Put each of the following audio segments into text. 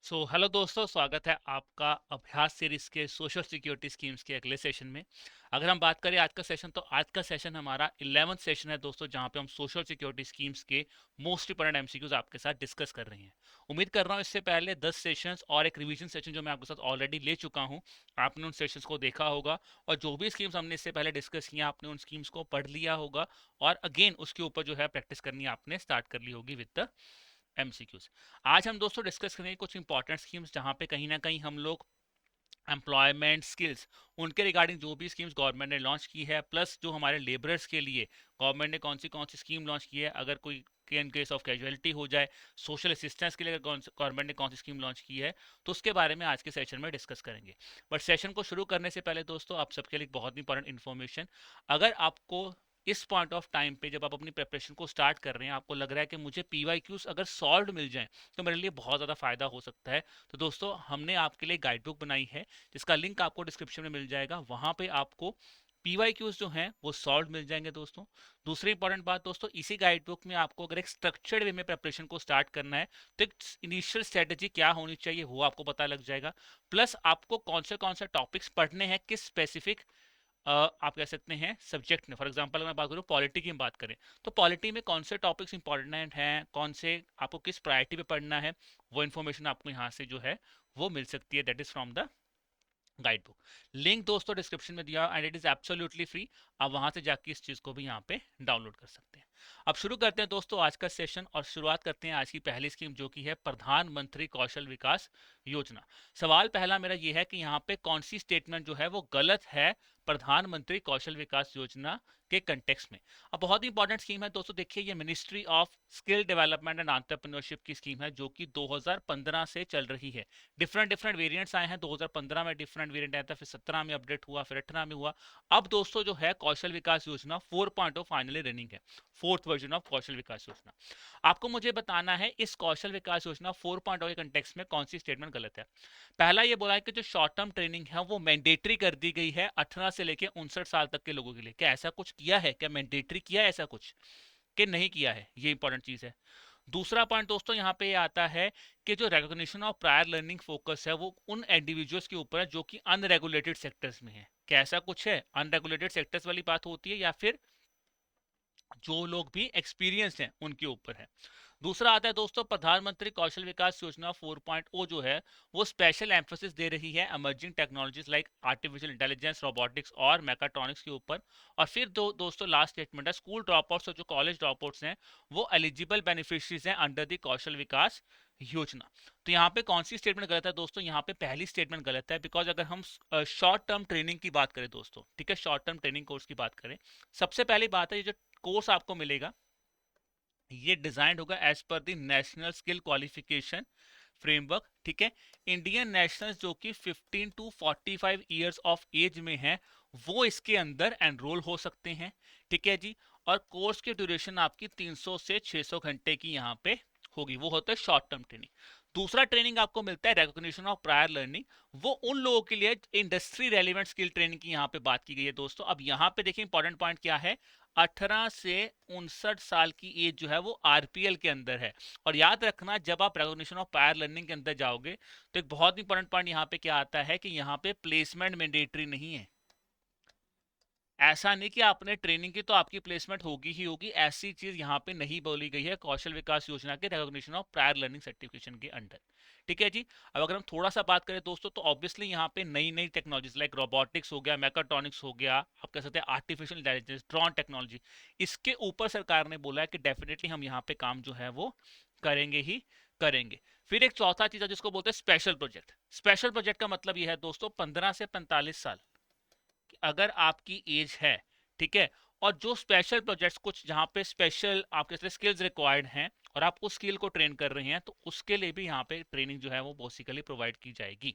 Hello दोस्तों, स्वागत है आपका अभ्यास सीरीज के सोशल सिक्योरिटी स्कीम्स के अगले सेशन में। अगर हम बात करें आज का सेशन, तो आज का सेशन हमारा 11th सेशन है दोस्तों, जहां पे हम सोशल सिक्योरिटी स्कीम्स के मोस्ट इंपोर्टेंट एमसीक्यूज आपके साथ डिस्कस कर रहे हैं। उम्मीद कर रहा हूं इससे पहले 10 सेशंस और एक रिवीजन सेशन जो मैं आपके साथ ऑलरेडी ले चुका हूं, आपने उन सेशंस को देखा होगा और जो भी स्कीम्स हमने इससे पहले डिस्कस किया आपने उन स्कीम्स को पढ़ लिया होगा और अगेन उसके ऊपर जो है प्रैक्टिस करनी आपने स्टार्ट कर ली होगी विद द एमसीक्यूज। आज हम दोस्तों डिस्कस करेंगे कुछ इंपॉर्टेंट स्कीम्स जहां पे कहीं ना कहीं हम लोग एम्प्लॉयमेंट स्किल्स उनके रिगार्डिंग जो भी स्कीम्स गवर्नमेंट ने लॉन्च की है, प्लस जो हमारे लेबरर्स के लिए गवर्नमेंट ने कौन सी स्कीम लॉन्च की है, अगर कोई इन केस ऑफ कैजुअलिटी हो जाए, सोशल असिस्टेंस के लिए अगर गवर्नमेंट ने कौन सी स्कीम लॉन्च की है, तो उसके बारे में आज के सेशन में डिस्कस करेंगे। बट सेशन को शुरू करने से पहले दोस्तों, आप सबके लिए बहुत इंपॉर्टेंट इन्फॉर्मेशन। अगर आपको इस पॉइंट ऑफ टाइम पे जब आप अपनी प्रिपरेशन को स्टार्ट कर रहे हैं, आपको लग रहा है कि मुझे पीवाईक्यूज अगर सॉल्व मिल जाएं तो मेरे लिए बहुत ज़्यादा फायदा हो सकता है, तो दोस्तों हमने आपके लिए गाइड बुक बनाई है जिसका लिंक आपको डिस्क्रिप्शन में मिल जाएगा। वहां पे आपको पीवाईक्यूज जो हैं वो सॉल्व मिल जाएंगे दोस्तों। दूसरी इंपॉर्टेंट बात दोस्तों, इसी गाइड बुक में आपको अगर एक स्ट्रक्चर्ड वे में प्रिपरेशन को स्टार्ट करना है तो एक इनिशियल स्ट्रेटेजी क्या होनी चाहिए वो आपको पता लग जाएगा। प्लस आपको कौन से टॉपिक्स पढ़ने हैं किस स्पेसिफिक आप कह सकते हैं सब्जेक्ट में। फॉर एग्जांपल अगर मैं बात करूँ पॉलिटी की बात करें, तो पॉलिटी में कौन से टॉपिक्स इंपॉर्टेंट हैं, कौन से आपको किस प्रायोरिटी पे पढ़ना है, वो इन्फॉर्मेशन आपको यहाँ से जो है वो मिल सकती है, that is from the guide book. Link दोस्तों डिस्क्रिप्शन में दिया and it is absolutely free. आप वहां से जाके इस चीज को भी यहाँ पे डाउनलोड कर सकते हैं। अब शुरू करते हैं दोस्तों आज का सेशन और शुरुआत करते हैं आज की पहली स्कीम जो की है प्रधानमंत्री कौशल विकास योजना। सवाल पहला मेरा ये है कि यहाँ पे कौन सी स्टेटमेंट जो है वो गलत है प्रधानमंत्री कौशल विकास योजना के कंटेक्स्ट में। अब बहुत ही इंपॉर्टेंट स्कीम है दोस्तों, देखिए ये ministry of skill development and entrepreneurship की स्कीम है जो कि 2015 से चल रही है। डिफरेंट डिफरेंट वेरिएंट्स आए हैं, 2015 में डिफरेंट वेरिएंट आया था, फिर 17 में अपडेट हुआ, फिर 18 में हुआ। अब दोस्तों जो है कौशल विकास योजना 4.0 फाइनली रनिंग है, फोर्थ वर्जन ऑफ कौशल विकास योजना। आपको मुझे बताना है इस कौशल विकास योजना 4.0 के कंटेक्स्ट में कौन सी स्टेटमेंट गलत है। पहला ये बोला है कि जो शॉर्ट टर्म ट्रेनिंग है वो मैंडेटरी कर दी गई है 18 से लेकर 59 साल तक के लोगों के लिए। क्या ऐसा कुछ किया है, क्या मैंडेटरी किया है ऐसा कुछ कि नहीं किया है, ये इंपॉर्टेंट चीज है। दूसरा पॉइंट दोस्तों यहाँ पे आता है कि जो recognition of prior learning focus है वो उन इंडिविजुअल्स के ऊपर है जो कि अनरेगुलेटेड सेक्टर्स में है। क्या ऐसा कुछ है, अनरेगुलेटेड सेक्टर्स वाली बात होती है या फिर जो लोग भी एक्सपीरियंस हैं उनके ऊपर है। दूसरा आता है दोस्तों प्रधानमंत्री कौशल विकास योजना 4.0 जो है वो स्पेशल एम्फोसिस दे रही है emerging technologies like artificial intelligence, robotics और मैकाट्रॉनिक्स के ऊपर। और फिर दोस्तों लास्ट स्टेटमेंट है स्कूल ड्रॉप आउट्स और जो कॉलेज ड्रॉप आउट्स हैं वो एलिजिबल बेनिफिशरीज हैं अंडर द कौशल विकास योजना। तो यहाँ पे कौन सी स्टेटमेंट गलत है दोस्तों, यहाँ पे पहली स्टेटमेंट गलत है, बिकॉज अगर हम शॉर्ट टर्म ट्रेनिंग की बात करें दोस्तों, ठीक है, शॉर्ट टर्म ट्रेनिंग कोर्स की बात करें, सबसे पहली बात है ये जो कोर्स आपको मिलेगा ये डिजाइंड होगा as per the national skill qualification framework, ठीक है। इंडियन नेशनल्स जो कि 15 टू 45 ईयर्स ऑफ एज में हैं वो इसके अंदर एनरोल हो सकते हैं, ठीक है जी। और कोर्स की ड्यूरेशन आपकी 300 से 600 घंटे की यहाँ पे होगी, वो होता है शॉर्ट टर्म ट्रेनिंग। दूसरा ट्रेनिंग आपको मिलता है रिकॉग्निशन ऑफ प्रायर लर्निंग, वो उन लोगों के लिए इंडस्ट्री रेलिवेंट स्किल ट्रेनिंग की यहाँ पे बात की गई है दोस्तों। अब यहाँ पे देखिए इंपॉर्टेंट पॉइंट क्या है, 18 से 59 साल की एज जो है वो आरपीएल के अंदर है। और याद रखना जब आप रिकॉग्निशन ऑफ प्रायर लर्निंग के अंदर जाओगे तो एक बहुत इंपॉर्टेंट पॉइंट यहाँ पे क्या आता है कि यहाँ पे प्लेसमेंट मैंडेटरी नहीं है। ऐसा नहीं कि आपने ट्रेनिंग की तो आपकी प्लेसमेंट होगी ही होगी, ऐसी चीज यहाँ पे नहीं बोली गई है कौशल विकास योजना के recognition of prior learning certification के अंडर, ठीक है जी। अब अगर हम थोड़ा सा बात करें दोस्तों तो ऑब्वियसली यहाँ पे नई नई टेक्नोलॉजीज लाइक रोबोटिक्स हो गया, मैकाट्रॉनिक्स हो गया, आप कह सकते हैं आर्टिफिशियल इंटेलिजेंस, ड्रोन टेक्नोलॉजी, इसके ऊपर सरकार ने बोला है कि डेफिनेटली हम यहाँ पे काम जो है वो करेंगे ही करेंगे। फिर एक चौथा चीज है जिसको बोलते हैं स्पेशल प्रोजेक्ट। स्पेशल प्रोजेक्ट का मतलब यह है दोस्तों 15 से 45 साल अगर आपकी एज है, ठीक है, और जो स्पेशल प्रोजेक्ट्स कुछ जहाँ पे स्पेशल आपके स्किल्स रिक्वायर्ड हैं और आप उस स्किल को ट्रेन कर रहे हैं तो उसके लिए भी यहाँ पे ट्रेनिंग जो है वो बेसिकली प्रोवाइड की जाएगी,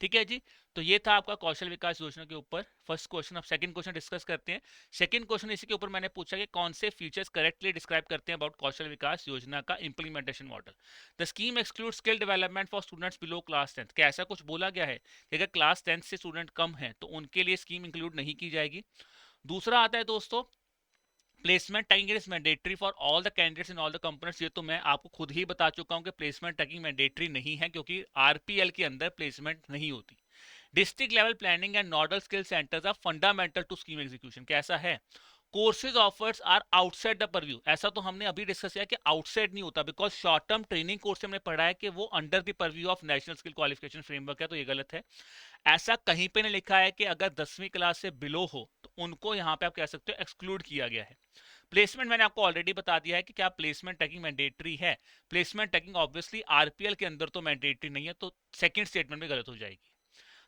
ठीक है जी। तो ये था आपका कौशल विकास योजना के ऊपर फर्स्ट क्वेश्चन। अब सेकंड क्वेश्चन डिस्कस करते हैं। सेकंड क्वेश्चन इसी के ऊपर मैंने पूछा कि कौन से फीचर्स करेक्टली डिस्क्राइब करते हैं अबाउट कौशल विकास योजना का implementation model. The scheme exclude skill development for students below class 10। क्या ऐसा कुछ बोला गया है कि अगर क्लास 10 से स्टूडेंट कम है तो उनके लिए स्कीम इंक्लूड नहीं की जाएगी। दूसरा आता है दोस्तों placement tagging is mandatory for all the candidates in all the components. ये तो मैं आपको खुद ही बता चुका हूं कि प्लेसमेंट टैगिंग मैंडेटरी नहीं है, क्योंकि आरपीएल के अंदर प्लेसमेंट नहीं होती। District level planning and nodal skill centres are fundamental to scheme execution. कैसा है? Courses offers are outside the purview. ऐसा तो हमने अभी डिस्कस किया कि आउटसाइड नहीं होता, because short term training course हमने पढ़ा है कि वो under the purview of national skill qualification framework है, तो ये गलत है। ऐसा कहीं पे नहीं लिखा है कि अगर 10वीं क्लास से बिलो हो तो उनको यहाँ पे आप कह सकते हो एक्सक्लूड किया गया है। प्लेसमेंट मैंने आपको ऑलरेडी बता दिया है कि क्या प्लेसमेंट टैगिंग मैंडेटरी है। प्लेसमेंट टैगिंग ऑब्वियसली आरपीएल के अंदर तो मैंडेटरी नहीं है, तो सेकंड स्टेटमेंट में गलत हो जाएगी।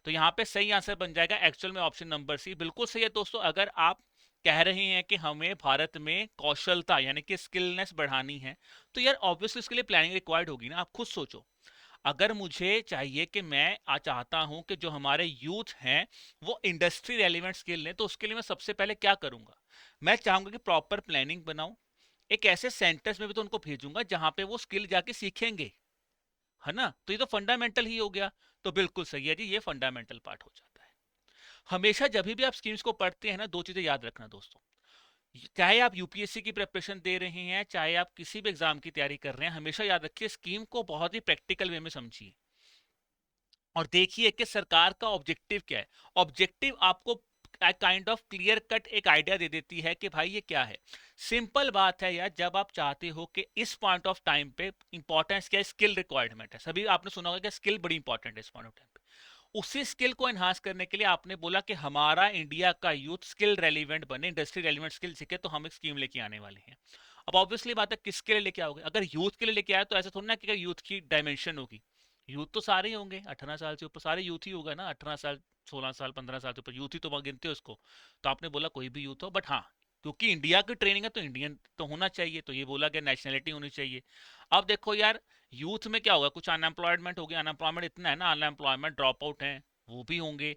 तो यहाँ पे सही आंसर बन जाएगा एक्चुअल में ऑप्शन नंबर सी। बिल्कुल सही है दोस्तों। अगर आप कह रहे हैं कि हमें भारत में कौशलता यानी कि स्किलनेस बढ़ानी है, तो यार ऑब्वियसली इसके लिए प्लानिंग रिक्वायर्ड होगी ना। आप खुद सोचो, अगर मुझे चाहिए कि मैं चाहता हूं कि जो हमारे यूथ हैं वो इंडस्ट्री रेलिवेंट स्किल लें, तो उसके लिए मैं सबसे पहले क्या करूंगा? मैं चाहूंगा कि प्रॉपर प्लानिंग बनाऊं, एक ऐसे सेंटर्स में भी तो उनको भेजूंगा जहां पे वो स्किल जाके सीखेंगे, है ना। तो ये तो फंडामेंटल ही हो गया। तो बिल्कुल सही है जी, ये फंडामेंटल पार्ट हो जाता है। हमेशा जब भी आप स्कीम्स को पढ़ते हैं ना, दो चीजें याद रखना दोस्तों। चाहे आप यूपीएससी की प्रिपरेशन दे रहे हैं, चाहे आप किसी भी एग्जाम की तैयारी कर रहे हैं, हमेशा याद रखिए स्कीम को बहुत ही प्रैक्टिकल वे में समझिए और देखिए कि सरकार का ऑब्जेक्टिव क्या है। ऑब्जेक्टिव आपको काइंड ऑफ क्लियर कट एक आइडिया दे देती है कि भाई ये क्या है। सिंपल बात है यार, जब आप चाहते हो कि इस पॉइंट ऑफ टाइम पे इंपॉर्टेंस क्या है, स्किल रिक्वायरमेंट है। सभी आपने सुना होगा कि स्किल बड़ी इंपॉर्टेंट है इस पॉइंट ऑफ टाइम पे। उसी स्किल को एनहांस करने के लिए आपने बोला कि हमारा इंडिया का यूथ स्किल रेलिवेंट बने, इंडस्ट्री रेलिवेंट स्किल सीखे, तो हम एक स्कीम लेके आने वाले हैं। अब ऑब्वियसली बात है किसके लिए लेके आओगे? अगर यूथ के लिए लेके आए तो ऐसा थोड़ा ना कि यूथ की डायमेंशन होगी। यूथ तो सारे ही होंगे, 18 साल से ऊपर सारे यूथ ही होगा ना। 18 साल, 16 साल, 15 साल से ऊपर यूथ ही तो गिनते हो उसको। तो आपने बोला कोई भी यूथ हो, बट हाँ, क्योंकि इंडिया की ट्रेनिंग है तो इंडियन तो होना चाहिए, तो ये बोला गया नेशनैलिटी होनी चाहिए। अब देखो यार, यूथ में क्या होगा, कुछ अनएम्प्लॉयमेंट हो गया। अनएम्प्लॉयमेंट इतना है ना, अनएम्प्लॉयमेंट ड्रॉप आउट है, वो भी होंगे।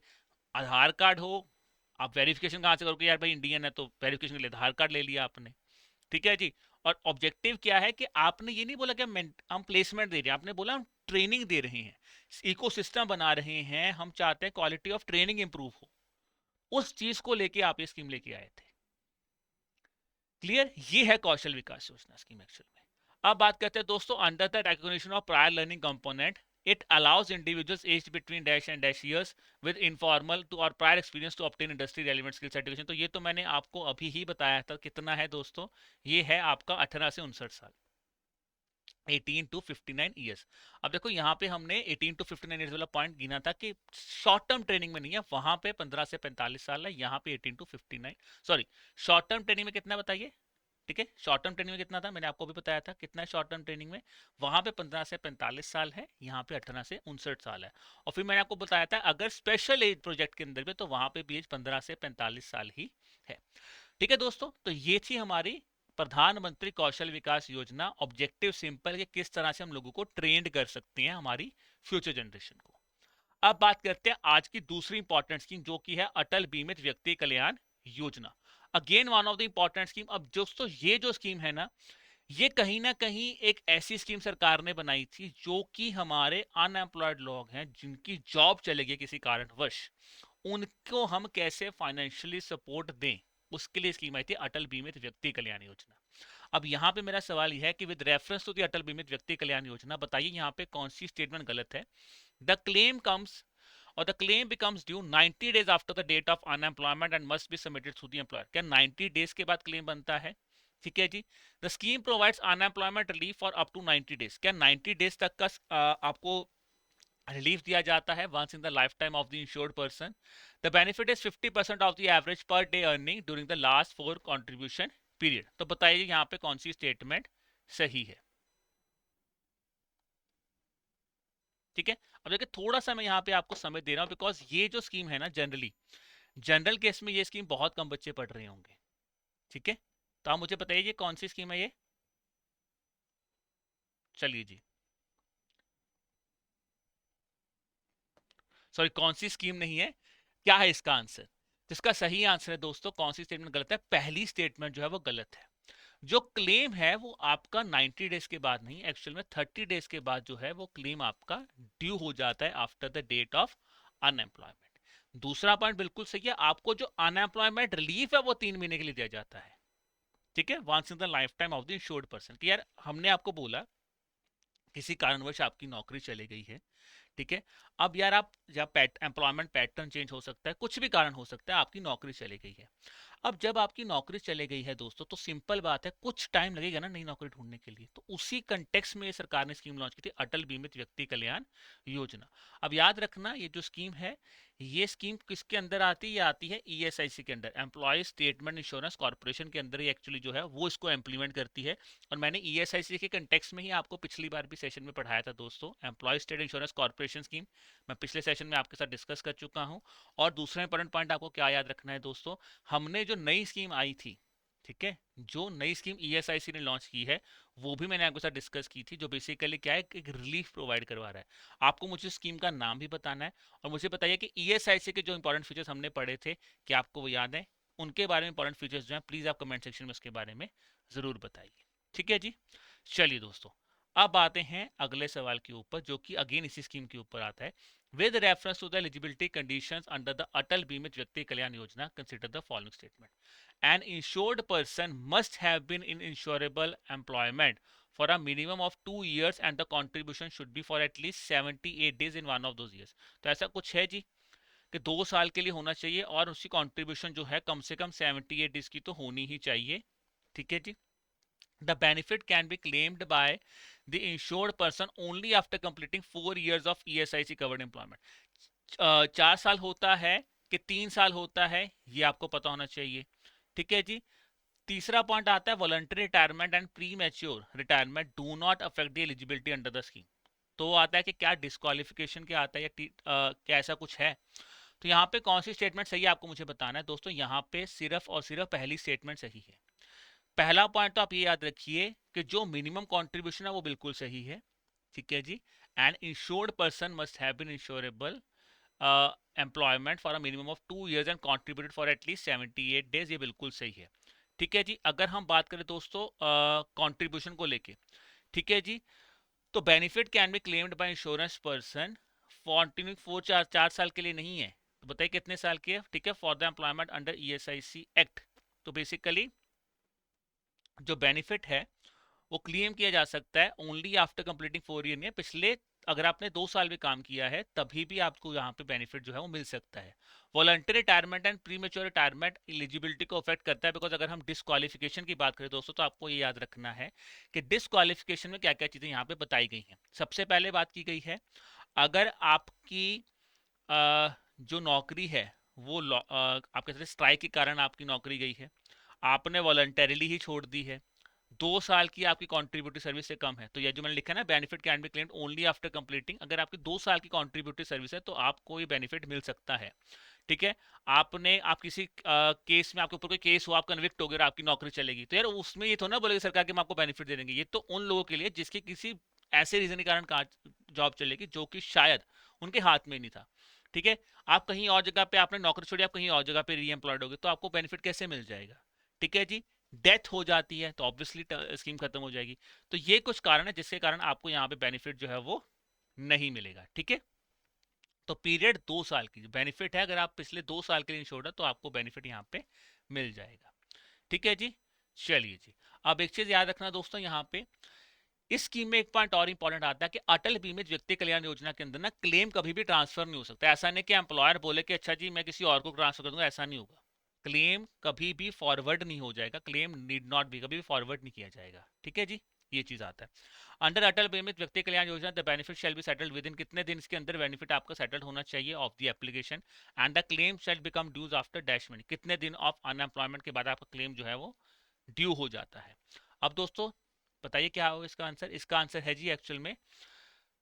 आधार कार्ड हो, आप वेरिफिकेशन कहाँ से करोगे यार? भाई इंडियन है तो वेरिफिकेशन के लिए आधार कार्ड ले लिया आपने, ठीक है जी। और ऑब्जेक्टिव क्या है कि आपने ये नहीं बोला कि हम प्लेसमेंट दे रहे हैं, आपने बोला हम ट्रेनिंग दे रहे हैं, इकोसिस्टम बना रहे हैं, हम चाहते हैं क्वालिटी ऑफ ट्रेनिंग इंप्रूव हो। उस चीज को लेके आप ये स्कीम लेके आए थे। क्लियर? ये है कौशल विकास योजना स्कीम एक्चुअल में। अब बात करते हैं दोस्तों under the recognition of prior learning component, it allows individuals aged between dash and dash years with informal to or prior experience to obtain industry relevant skill certification। तो ये तो मैंने आपको अभी ही बताया था। कितना है दोस्तों? ये है आपका 18 से 59 साल, 18 टू 59 ईयर्स। अब देखो यहाँ पे हमने 18 टू 59 ईयर्स वाला पॉइंट गिना था कि शॉर्ट टर्म ट्रेनिंग में नहीं है, वहां पे 15 से 45 साल है, यहाँ पे 18 to 59। Sorry, short term training में कितना बताइए? ठीक है, शॉर्ट टर्म ट्रेनिंग में कितना था मैंने आपको भी बताया था, कितना है शॉर्ट टर्म ट्रेनिंग में? वहां पे 15 से 45 साल है, यहाँ पे 18 से 59 साल है। और फिर मैंने आपको बताया था अगर स्पेशल एज प्रोजेक्ट के अंदर भी, तो वहां पे भी एज 15 से 45 साल ही है। ठीक है दोस्तों, तो ये थी हमारी प्रधानमंत्री कौशल विकास योजना। ऑब्जेक्टिव सिंपल कि किस तरह से हम लोगों को ट्रेंड कर सकते हैं हमारी फ्यूचर जनरेशन को। अब बात करते हैं आज की दूसरी इंपॉर्टेंट स्कीम, जो की है अटल बीमित व्यक्ति कल्याण योजना। Again one of the important scheme. अब दोस्तों ये जो स्कीम है ना, ये कहीं ना कहीं एक ऐसी स्कीम सरकार ने बनाई थी जो कि हमारे अनएम्प्लॉयड लोग हैं जिनकी जॉब चले गई किसी कारणवश, उनको हम कैसे फाइनेंशियली सपोर्ट दें, उसके लिए स्कीम आई थी अटल बीमित व्यक्ति कल्याण योजना। अब यहाँ पे मेरा सवाल यह है कि विद रेफरेंस टू द अटल बीमित व्यक्ति कल्याण योजना, बताइए यहाँ पे कौन सी स्टेटमेंट गलत है? The claim comes or the claim becomes due 90 days after the date of unemployment and must be submitted to the employer। क्या 90 days के बाद क्लेम बनता है? ठीक है जी। The scheme provides unemployment relief for up to 90 days. क्या 90 days तक का आपको रिलीफ दिया जाता है once in the lifetime of the insured person? The benefit is 50% of the average per day earning during the last 4 contribution period. तो बताइए यहाँ पे कौन सी स्टेटमेंट सही है? ठीक है, अब देखिए थोड़ा सा मैं यहाँ पे आपको समय दे रहा हूँ, बिकॉज ये जो स्कीम है ना, जनरली जनरल केस में ये स्कीम बहुत कम बच्चे पढ़ रहे होंगे। ठीक है, तो आप मुझे बताइए कौन सी स्कीम है ये? चलिए जी, सॉरी, कौन सी स्कीम नहीं है, क्या है इसका आंसर? जिसका सही आंसर है दोस्तों, कौन सी स्टेटमेंट गलत है? पहली स्टेटमेंट जो है वो गलत है। जो क्लेम है वो आपका 90 डेज के बाद नहीं, एक्चुअल में 30 डेज के बाद जो है वो क्लेम आपका ड्यू हो जाता है after the date of unemployment. दूसरा पॉइंट बिल्कुल सही है, आपको जो अनएम्प्लॉयमेंट रिलीफ है वो 3 महीने के लिए दिया जाता है। ठीक है, once in the lifetime of the insured person, कि यार हमने आपको बोला किसी कारणवश आपकी नौकरी चली गई है, ठीक है। अब यार आप या एम्प्लॉयमेंट पैटर्न चेंज हो सकता है, कुछ भी कारण हो सकता है, आपकी नौकरी चली गई है। अब जब आपकी नौकरी चले गई है दोस्तों, तो सिंपल बात है, कुछ टाइम लगेगा ना नई नौकरी ढूंढने के लिए। तो उसी कंटेक्स में ये सरकार ने स्कीम लॉन्च की थी, अटल बीमित व्यक्ति कल्याण योजना। अब याद रखना, ये जो स्कीम है, ये स्कीम किसके अंदर आती है? ये आती है ईएसआईसी के अंदर, एम्प्लॉय स्टेटमेंट इंश्योरेंस कॉर्पोरेशन के अंदर ये एक्चुअली जो है वो इसको इम्प्लीमेंट करती है। और मैंने ईएसआईसी के कंटेक्स में ही आपको पिछली बार भी सेशन में पढ़ाया था दोस्तों, employee state insurance corporation scheme मैं पिछले सेशन में आपके साथ डिस्कस कर चुका हूँ। और दूसरा इंपॉर्टेंट पॉइंट आपको क्या याद रखना है दोस्तों, हमने जो नई स्कीम आई थी, ठीक है, जो नई स्कीम ईएसआईसी ने लॉन्च की है, वो भी मैंने आपके साथ डिस्कस की थी, जो बेसिकली क्या है, एक रिलीफ प्रोवाइड करवा रहा है। आपको मुझे स्कीम का नाम भी बताना है, और मुझे बताइए कि ईएसआईसी के जो इंपॉर्टेंट फीचर्स हमने पढ़े थे, क्या आपको वो याद है? उनके बारे में इंपॉर्टेंट फीचर्स जो है, प्लीज आप कमेंट सेक्शन में उसके बारे में जरूर बताइए। ठीक है जी, चलिए दोस्तों, अब आते हैं अगले सवाल के ऊपर, जो कि अगेन इसी स्कीम के ऊपर आता है। With reference to the eligibility conditions under the Atal Bimat Vyakti Kalyan Yojana, consider the following statement. An insured person must have been in insurable employment for a minimum of 2 years and the contribution should be for at least 78 days in one of those years. तो ऐसा कुछ है जी कि 2 साल के लिए होना चाहिए और उसकी कंट्रीब्यूशन जो है कम से कम 78 डेज की तो होनी ही चाहिए। ठीक है जी। The benefit can be claimed by the insured person only after completing 4 years of ESIC covered employment. 4 साल होता है कि 3 साल होता है, ये आपको पता होना चाहिए। ठीक है जी। तीसरा पॉइंट आता है, voluntary retirement and pre mature retirement do not affect the eligibility under the scheme. तो वो आता है कि क्या डिस्क्वालिफिकेशन क्या आता है, या क्या ऐसा कुछ है? तो यहाँ पे कौन सी स्टेटमेंट सही है आपको मुझे बताना है दोस्तों। यहाँ पे सिर्फ और सिर्फ पहली स्टेटमेंट सही है। पहला पॉइंट तो आप ये याद रखिए कि जो मिनिमम कंट्रीब्यूशन है वो बिल्कुल सही है। ठीक है जी। And insured person must have been insurable employment for a minimum of 2 years and contributed for at least 78 days, ये बिल्कुल सही है। ठीक है जी। अगर हम बात करें दोस्तों कंट्रीब्यूशन को लेके, ठीक है जी, तो benefit can be claimed by insurance person continue four चार साल के लिए नहीं है, तो बताइए कितने साल की है? ठीक है, for the employment under ESIC act. तो बेसिकली जो बेनिफिट है वो क्लेम किया जा सकता है ओनली आफ्टर कंप्लीटिंग 4 ईयर, में पिछले, अगर आपने 2 साल भी काम किया है तभी भी आपको यहाँ पे बेनिफिट जो है वो मिल सकता है। Voluntary retirement and pre mature retirement eligibility को अफेक्ट करता है, बिकॉज अगर हम डिस्क्वालिफिकेशन की बात करें दोस्तों, तो आपको ये याद रखना है कि डिस्क्वालिफिकेशन में क्या क्या चीजें यहाँ पे बताई गई हैं। सबसे पहले बात की गई है, अगर आपकी जो नौकरी है वो आप कह सकते स्ट्राइक के कारण आपकी नौकरी गई है, आपने वॉलंटरीली ही छोड़ दी है, 2 साल की आपकी कॉन्ट्रीब्यूटिव सर्विस से कम है, तो ये जो मैंने लिखा है ना, benefit can be claimed only after completing, अगर आपकी 2 साल की कॉन्ट्रीब्यूटिव सर्विस है तो आपको ये बेनिफिट मिल सकता है। ठीक है। आप किसी केस में, आपके ऊपर कोई केस हुआ, आप कन्विक्ट हो गए और आपकी नौकरी चलेगी, तो यार उसमें ये तो ना बोलेगी सरकार कि हम आपको बेनिफिट दे देंगे। ये तो उन लोगों के लिए जिसकी किसी ऐसे रीजन के कारण जॉब चलेगी जो कि शायद उनके हाथ में नहीं था। ठीक है। आप कहीं और जगह पे आपने नौकरी छोड़ी, आप कहीं और जगह पे री एम्प्लॉयड हो गए, तो आपको बेनिफिट कैसे मिल जाएगा? ठीक है जी। डेथ हो जाती है तो ऑब्वियसली स्कीम खत्म हो जाएगी। तो ये कुछ कारण है जिसके कारण आपको यहाँ पे बेनिफिट जो है वो नहीं मिलेगा। ठीक है। तो पीरियड 2 साल की बेनिफिट है, अगर आप पिछले 2 साल के लिए इंश्योर्ड है तो आपको बेनिफिट यहाँ पे मिल जाएगा। ठीक है जी। चलिए जी, अब एक चीज याद रखना दोस्तों, यहाँ पे इस स्कीम में एक पॉइंट और इंपॉर्टेंट आता है कि अटल बीमित व्यक्ति कल्याण योजना के अंदर ना क्लेम कभी भी ट्रांसफर नहीं हो सकता। ऐसा नहीं कि एम्प्लॉयर बोले कि अच्छा जी मैं किसी और को ट्रांसफर कर दूंगा, ऐसा नहीं होगा। क्लेम कभी भी फॉरवर्ड नहीं हो जाएगा, क्लेम नीड नॉट भी, कभी भी फॉरवर्ड नहीं किया जाएगा। ठीक है जी, ये चीज आता है। अंडर अटल बीमित व्यक्ति कल्याण योजना the benefit shall be settled within, कितने दिन इसके अंदर बेनिफिट आपका सेटल्ड होना चाहिए of the application, and the claim shall become dues after dash money, कितने दिन ऑफ अनएम्प्लॉयमेंट के बाद आपका क्लेम जो है वो ड्यू हो जाता है। अब दोस्तों बताइए क्या होगा इसका आंसर। इसका आंसर है जी एक्चुअल में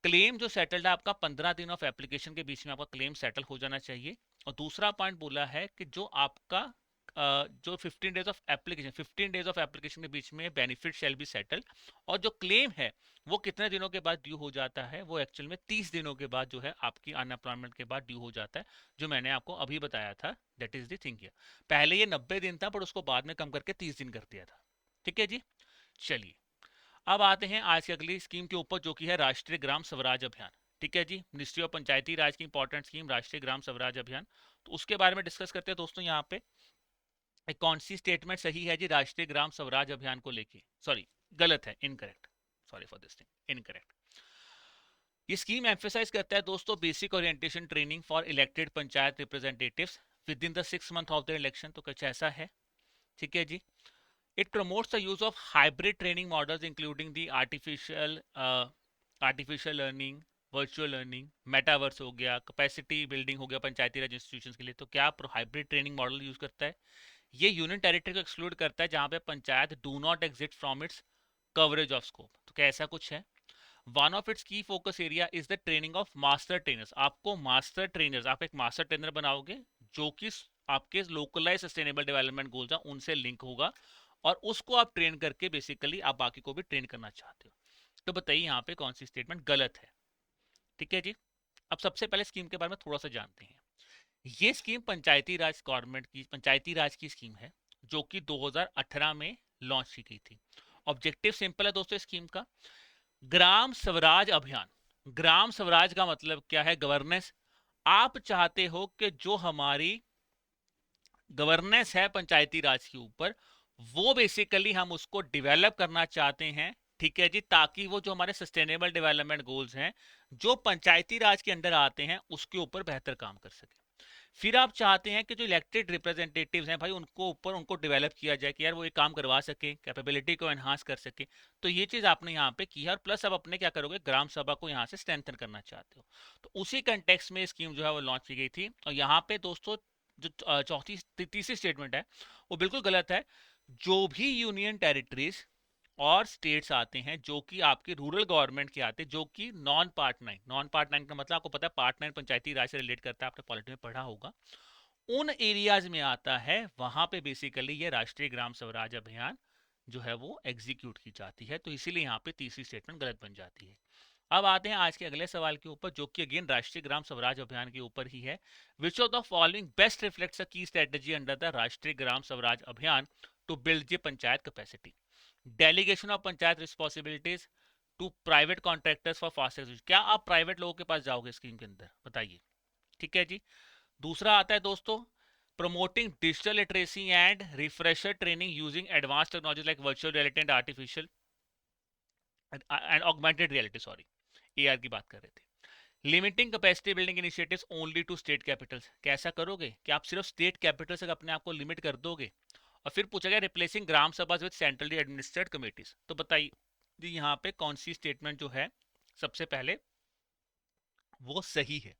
क्लेम जो सेटल्ड है आपका 15 दिन ऑफ एप्लीकेशन के बीच में आपका क्लेम सेटल हो जाना चाहिए। और दूसरा पॉइंट बोला है कि जो आपका जो 15 days of application, 15 days of application के बीच में बेनिफिट शैल बी सेटल, और जो क्लेम है वो कितने दिनों के बाद ड्यू हो जाता है, वो एक्चुअल में 30 दिनों के बाद जो है आपकी अनएम्प्लॉयमेंट के बाद ड्यू हो जाता है, जो मैंने आपको अभी बताया था। That is the thing here. पहले ये 90 दिन था पर उसको बाद में कम करके 30 दिन कर दिया था। ठीक है जी। चलिए, अब आते हैं आज की अगली स्कीम के ऊपर, जो कि है राष्ट्रीय ग्राम स्वराज अभियान। ठीक है जी, मिनिस्ट्री ऑफ पंचायती राज की इंपॉर्टेंट स्कीम राष्ट्रीय ग्राम स्वराज अभियान, तो उसके बारे में डिस्कस करते हैं दोस्तों यहाँ पे। कौन सी स्टेटमेंट सही है जी राष्ट्रीय ग्राम स्वराज अभियान को लेके? सॉरी, गलत है, incorrect. Sorry for this thing, incorrect. ये स्कीम एम्फेसाइज करता है दोस्तों basic orientation training for elected panchayat representatives within the 6 month of the election, तो कुछ ऐसा है। ठीक है जी। It promotes the use of hybrid training models including the artificial learning, virtual learning, metaverse हो गया, कैपेसिटी बिल्डिंग हो गया पंचायती राज इंस्टीट्यूशंस के लिए। तो क्या हाइब्रिड ट्रेनिंग मॉडल यूज करता है? ये यूनियन टेरिटरी को एक्सक्लूड करता है जहां पे panchayat do not exit from its coverage of scope. तो क्या ऐसा कुछ है? वन ऑफ इट्स की focus area is the training of master trainers. आपको मास्टर ट्रेनर्स, आप एक मास्टर ट्रेनर बनाओगे जो कि आपके लोकलाइज सस्टेनेबल डेवलपमेंट गोल्स हैं उनसे लिंक होगा, और उसको आप ट्रेन करके बेसिकली आप बाकी को भी ट्रेन करना चाहते हो। तो बताइए यहाँ पे कौन सी स्टेटमेंट गलत है? ठीक है जी। अब सबसे पहले स्कीम के बारे में थोड़ा सा जानते हैं। ये स्कीम पंचायती राज गवर्नमेंट की, पंचायती राज की स्कीम है जो कि 2018 में लॉन्च की गई थी। ऑब्जेक्टिव सिंपल है दोस्तों इस स्कीम का, ग्राम स्वराज अभियान। ग्राम स्वराज का मतलब क्या है? गवर्नेंस। आप चाहते हो कि जो हमारी गवर्नेंस है पंचायती राज के ऊपर, वो बेसिकली हम उसको डेवलप करना चाहते हैं। ठीक है जी, ताकि वो जो हमारे सस्टेनेबल डेवलपमेंट गोल्स हैं जो पंचायती राज के अंडर आते हैं उसके ऊपर बेहतर काम कर सके। फिर आप चाहते हैं कि जो इलेक्टेड रिप्रेजेंटेटिव्स हैं भाई उनको ऊपर उनको डेवलप किया जाए कि यार वो ये काम करवा सके, कैपेबिलिटी को एनहांस कर सके। तो ये चीज आपने यहाँ पे की है, और प्लस अब अपने क्या करोगे, ग्राम सभा को यहाँ से स्ट्रेंथन करना चाहते हो। तो उसी कंटेक्स्ट में स्कीम जो है वो लॉन्च की गई थी। और यहाँ पे दोस्तों जो चौथी तीसरी स्टेटमेंट है वो बिल्कुल गलत है। जो भी यूनियन टेरिटरीज और स्टेट्स आते हैं जो कि आपके रूरल गवर्नमेंट के आते हैं, जो कि नॉन पार्ट 9, नॉन पार्ट 9 का मतलब आपको पता है पार्ट 9 पंचायती राज से रिलेट करता है, आपने पॉलिटी में पढ़ा होगा, उन एरियाज में आता है, वहां पे बेसिकली ये राष्ट्रीय ग्राम स्वराज अभियान जो है वो एग्जीक्यूट की जाती है। तो इसीलिए यहाँ पे तीसरी स्टेटमेंट गलत बन जाती है। अब आते हैं आज के अगले सवाल के ऊपर जो कि अगेन राष्ट्रीय ग्राम स्वराज अभियान के ऊपर ही है। Which of the following best reflects a key strategy under the Rashtriya Gram Swaraj Abhiyan to build the panchayat capacity? Delegation of panchayat responsibilities to private contractors for fast execution. क्या आप प्राइवेट लोगों के पास जाओगे स्कीम के अंदर? बताइए। ठीक है जी। दूसरा आता है दोस्तों, promoting digital literacy and refresher training using advance technology like virtual reality and artificial and augmented reality, sorry AR की बात कर रहे थे। Limiting capacity building initiatives only to state capitals. कैसा करोगे कि आप सिर्फ स्टेट कैपिटल से अपने आप को लिमिट कर दोगे? और फिर पूछा गया रिप्लेसिंग ग्राम सभा विद सेंट्रली एडमिनिस्ट्रेड कमिटीज। तो बताइए यहाँ पे कौन सी स्टेटमेंट जो है सबसे पहले वो सही है?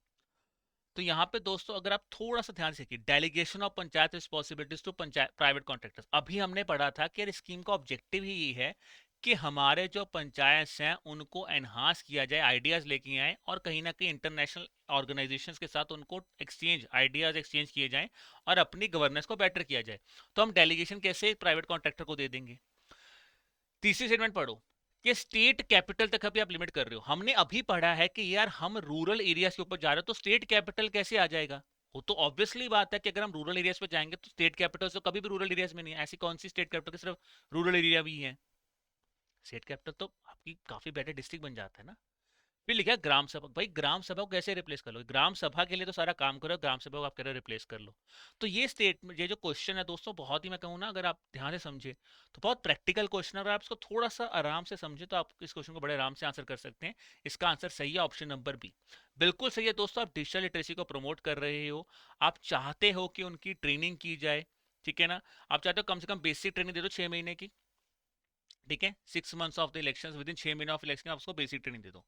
तो यहाँ पे दोस्तों अगर आप थोड़ा सा ध्यान से देखिए, delegation of panchayat responsibilities to panchayat private contractors, अभी हमने पढ़ा था कि स्कीम का ऑब्जेक्टिव ही ये है कि हमारे जो पंचायत हैं उनको एनहांस किया जाए, आइडियाज लेके आए, और कहीं ना कहीं इंटरनेशनल ऑर्गेनाइजेशंस के साथ उनको एक्सचेंज आइडियाज एक्सचेंज किए जाएं और अपनी गवर्नेंस को बेटर किया जाए। तो हम डेलीगेशन कैसे प्राइवेट कॉन्ट्रैक्टर को दे देंगे? तीसरी स्टेटमेंट पढ़ो कि स्टेट कैपिटल तक अभी आप लिमिट कर रहे हो। हमने अभी पढ़ा है कि यार हम रूरल एरियाज के ऊपर जा रहे हो, तो स्टेट कैपिटल कैसे आ जाएगा? वो तो ऑब्वियसली बात है कि अगर हम रूरल एरियाज पे जाएंगे तो स्टेट कैपिटल तो कभी भी रूरल एरियाज में नहीं है। ऐसी कौन सी स्टेट कैपिटल सिर्फ रूरल एरिया भी है? स्टेट कैपिटल तो आपकी काफी बेटर डिस्ट्रिक्ट बन जाता है ना। फिर लिखा ग्राम सभा। भाई ग्राम सभा को कैसे रिप्लेस कर लो? ग्राम सभा के लिए तो सारा काम करो, ग्राम सभा को आप कह रहे हो रिप्लेस कर लो। तो ये स्टेटमेंट, ये जो क्वेश्चन है दोस्तों, बहुत ही मैं कहूँ ना अगर आप ध्यान से समझे तो बहुत प्रैक्टिकल क्वेश्चन है। अगर आप इसको थोड़ा सा आराम से समझे तो आप इस क्वेश्चन को बड़े आराम से आंसर कर सकते हैं। इसका आंसर सही है, ऑप्शन नंबर बी बिल्कुल सही है दोस्तों। आप डिजिटल लिटरेसी को प्रमोट कर रहे हो, आप चाहते हो कि उनकी ट्रेनिंग की जाए। ठीक है ना, आप चाहते हो कम से कम बेसिक ट्रेनिंग दे दो 6 महीने की। ठीक है, 6 months of the election, with in 6 महीने ऑफ इलेक्शन आप उसको बेसिक ट्रेनिंग दे दो।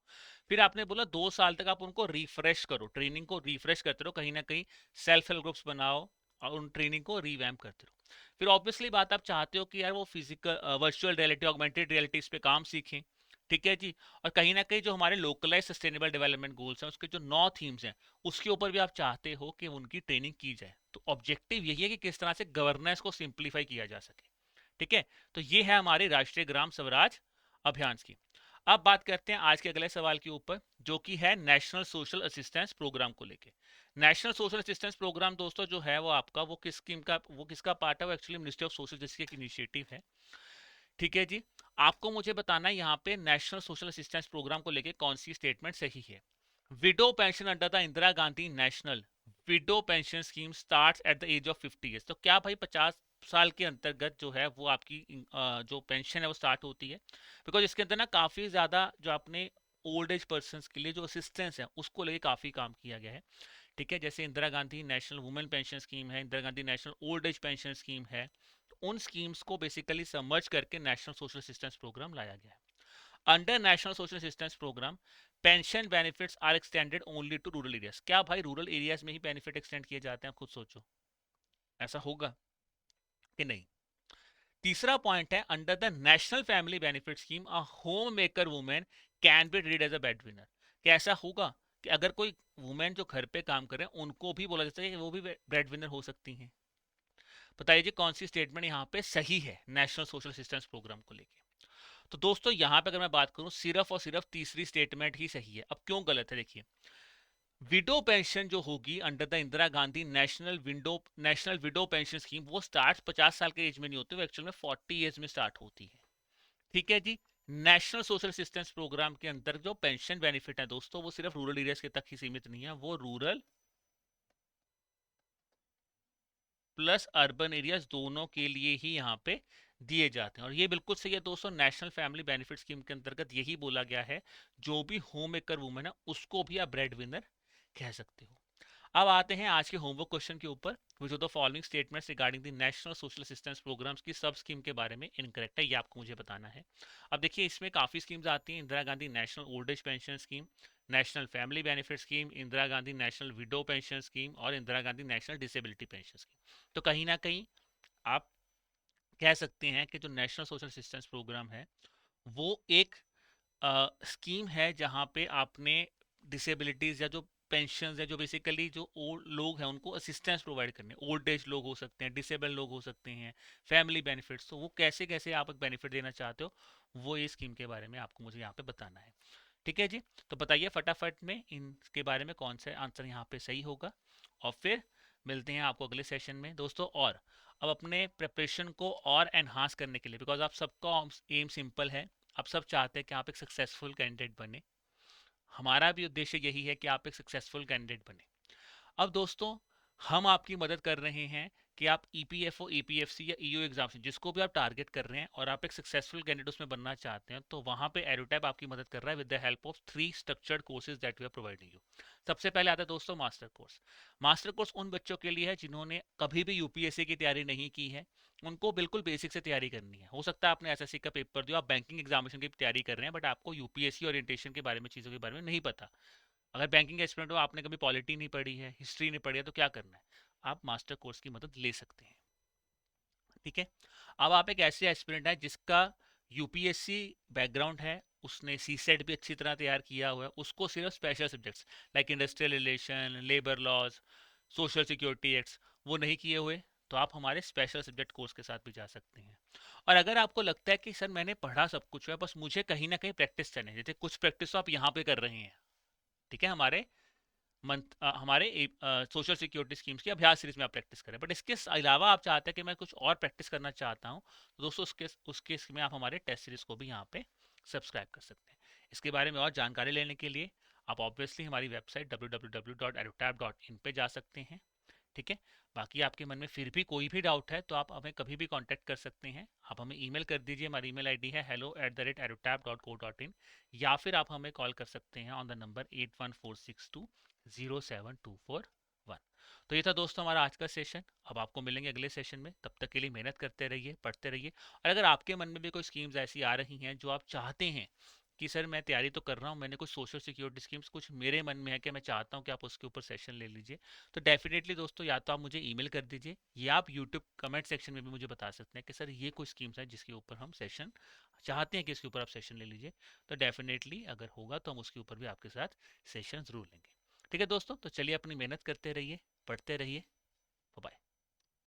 फिर आपने बोला 2 साल तक आप उनको रिफ्रेश करो, ट्रेनिंग को रिफ्रेश करते रहो, कहीं ना कहीं सेल्फ हेल्प ग्रुप्स बनाओ और उन ट्रेनिंग को रिवैम्प करते रहो। फिर ऑब्वियसली बात आप चाहते हो कि यार वो physical virtual reality augmented reality इस पे काम सीखें। ठीक है जी, और कहीं ना कहीं जो हमारे लोकलाइज सस्टेनेबल डेवलपमेंट गोल्स हैं उसके जो 9 थीम्स हैं उसके ऊपर भी आप चाहते हो कि उनकी ट्रेनिंग की जाए। तो ऑब्जेक्टिव यही है कि किस तरह से गवर्नेंस को सिंप्लीफाई किया जा सके। ठीक है, तो ये है हमारी राष्ट्रीय ग्राम स्वराज अभियान की। अब बात करते हैं आज के अगले सवाल के ऊपर जो कि है नेशनल सोशल असिस्टेंस प्रोग्राम को लेके। नेशनल सोशल असिस्टेंस प्रोग्राम दोस्तों जो है वो आपका वो किस स्कीम का, वो किसका पार्ट है? वो actually ministry of social justice की एक इनिशिएटिव है। ठीक है जी, आपको मुझे बताना है यहाँ पे नेशनल सोशल असिस्टेंस प्रोग्राम को लेके कौन सी स्टेटमेंट सही है। Widow pension under the Indira Gandhi national widow pension scheme starts at the age of 50 years. तो क्या भाई 50 साल के अंतर्गत जो है वो आपकी जो पेंशन है वो स्टार्ट होती है। बिकॉज इसके अंदर ना काफ़ी ज़्यादा जो आपने ओल्ड एज पर्सन के लिए जो असिस्टेंस है उसको लेके काफ़ी काम किया गया है। ठीक है, जैसे Indira Gandhi national women pension scheme है, Indira Gandhi national old age pension scheme है, तो उन स्कीम्स को बेसिकली समर्ज करके नेशनल सोशल असिस्टेंस प्रोग्राम लाया गया है। Under national social assistance program pension benefits are extended only to rural areas. क्या भाई रूरल एरियाज में ही बेनिफिट एक्सटेंड किए जाते हैं? खुद सोचो, ऐसा होगा कि नहीं? तीसरा पॉइंट है, under the national family benefit scheme a homemaker women can be treated as a breadwinner. क्या ऐसा होगा कि अगर कोई वुमेन जो घर पे काम कर रहे हैं उनको भी बोला जाता है कि वो भी ब्रेड विनर हो सकती हैं? बताइए जी कौन सी स्टेटमेंट यहाँ पे सही है नेशनल सोशल असिस्टेंस प्रोग्राम को लेके? तो दोस्तों यहाँ पे अगर मैं बात करूँ, सिर्फ और सिर्फ तीसरी स्टेटमेंट ही सही है। अब क्यों गलत है देखिए, विडो पेंशन जो होगी under the Indira Gandhi national widow pension scheme, वो स्टार्ट 50 साल के एज में नहीं होती, वो एक्चुअल में 40 एज में स्टार्ट होती है। ठीक है जी। नेशनल सोशल असिस्टेंस प्रोग्राम के अंदर जो पेंशन बेनिफिट है दोस्तों, वो सिर्फ रूरल एरियाज के तक ही सीमित नहीं है, वो रूरल प्लस अर्बन एरियाज दोनों के लिए ही यहाँ पे दिए जाते हैं। और ये बिल्कुल सही है दोस्तों, नेशनल फैमिली बेनिफिट स्कीम के अंतर्गत यही बोला गया है, जो भी होम मेकर वुमेन है उसको भी आप ब्रेड विनर कह सकते हो। अब आते हैं आज के होमवर्क क्वेश्चन के ऊपर। Which of the following statements regarding the national social assistance programs की सब स्कीम के बारे में इनकरेक्ट है, ये आपको मुझे बताना है। अब देखिए इसमें काफ़ी स्कीम्स आती हैं, Indira Gandhi national old age pension scheme, national family benefit scheme, Indira Gandhi national widow pension scheme और Indira Gandhi national disability pension scheme. तो कहीं ना कहीं आप कह सकते हैं कि जो नेशनल सोशल असिस्टेंस प्रोग्राम है वो एक स्कीम है जहाँ पे आपने डिसेबिलिटीज या जो पेंशन है, जो बेसिकली जो ओल्ड लोग हैं उनको असिस्टेंस प्रोवाइड करने, ओल्ड एज लोग हो सकते हैं, डिसेबल लोग हो सकते हैं, फैमिली बेनिफिट्स, तो वो कैसे कैसे आप एक बेनिफिट देना चाहते हो, वो ये स्कीम के बारे में आपको मुझे यहाँ पे बताना है। ठीक है जी। तो बताइए फटाफट में इनके बारे में कौन सा आंसर यहाँ पे सही होगा, और फिर मिलते हैं आपको अगले सेशन में दोस्तों। और अब अपने प्रिपरेशन को और एनहांस करने के लिए, बिकॉज आप सबका एम सिंपल है, आप सब चाहते हैं कि आप एक सक्सेसफुल कैंडिडेट बने, हमारा भी उद्देश्य यही है कि आप एक सक्सेसफुल कैंडिडेट बने। अब दोस्तों हम आपकी मदद कर रहे हैं कि आप ईपीएफओ, ईपीएफसी या ईओ एग्जाम से जिसको भी आप टारगेट कर रहे हैं और आप एक सक्सेसफुल कैंडिडेट उसमें बनना चाहते हैं, तो वहां पे एडोटैप आपकी मदद कर रहा है with the help of 3 structured courses that we are providing you. सबसे पहले आता है दोस्तों मास्टर कोर्स। मास्टर कोर्स उन बच्चों के लिए है जिन्होंने कभी भी यूपीएससी की तैयारी नहीं की है, उनको बिल्कुल बेसिक से तैयारी करनी है। हो सकता है आपने एसएससी का पेपर दिया, आप बैंकिंग एग्जामिनेशन की तैयारी कर रहे हैं, बट आपको यूपीएससी ओरिएंटेशन के बारे में, चीज़ों के बारे में नहीं पता। अगर बैंकिंग एस्पिरेंट हो, आपने कभी पॉलिटी नहीं पढ़ी है, हिस्ट्री नहीं पढ़ी है, तो क्या करना है, आप मास्टर कोर्स की मदद ले सकते हैं। ठीक है। अब आप एक ऐसे एस्पिरेंट है जिसका यूपीएससी बैकग्राउंड है, उसने सी सेट भी अच्छी तरह तैयार किया हुआ है, उसको सिर्फ special subjects like industrial relation, labour laws, social security acts वो नहीं किए हुए, तो आप हमारे स्पेशल सब्जेक्ट कोर्स के साथ भी जा सकते हैं। और अगर आपको लगता है कि सर मैंने पढ़ा सब कुछ है, बस मुझे कहीं ना कहीं प्रैक्टिस करनी है, जैसे कुछ प्रैक्टिस तो आप यहाँ पे कर रहे हैं, ठीक है, हमारे सोशल सिक्योरिटी स्कीम्स की अभ्यास सीरीज में आप प्रैक्टिस करें, बट इसके अलावा आप चाहते हैं कि मैं कुछ और प्रैक्टिस करना चाहता हूं, तो दोस्तों उसके में आप हमारे टेस्ट सीरीज को भी यहाँ पे सब्सक्राइब कर सकते हैं। इसके बारे में और जानकारी लेने के लिए आप ऑब्वियसली हमारी वेबसाइट www.edutab.in पे जा सकते हैं। ठीक है। बाकी आपके मन में फिर भी कोई भी डाउट है तो आप हमें कभी भी कांटेक्ट कर सकते हैं। आप हमें ईमेल कर दीजिए, हमारी ईमेल आईडी है hello@edutab.co.in, या फिर आप हमें कॉल कर सकते हैं ऑन द नंबर 8146207241। तो ये था दोस्तों हमारा आज का सेशन। अब आपको मिलेंगे अगले सेशन में, तब तक के लिए मेहनत करते रहिए, पढ़ते रहिए। और अगर आपके मन में भी कोई स्कीम्स ऐसी आ रही हैं जो आप चाहते हैं कि सर मैं तैयारी तो कर रहा हूँ, मैंने कुछ सोशल सिक्योरिटी स्कीम्स कुछ मेरे मन में है कि मैं चाहता हूँ कि आप उसके ऊपर सेशन ले लीजिए, तो डेफिनेटली दोस्तों या तो आप मुझे ईमेल कर दीजिए, या आप यूट्यूब कमेंट सेक्शन में भी मुझे बता सकते हैं कि सर ये कोई स्कीम्स है जिसके ऊपर हम सेशन चाहते हैं कि इसके ऊपर आप सेशन ले लीजिए। तो डेफिनेटली अगर होगा तो हम उसके ऊपर भी आपके साथ सेशन जरूर लेंगे। ठीक है दोस्तों, तो चलिए अपनी मेहनत करते रहिए, पढ़ते रहिए। बाय।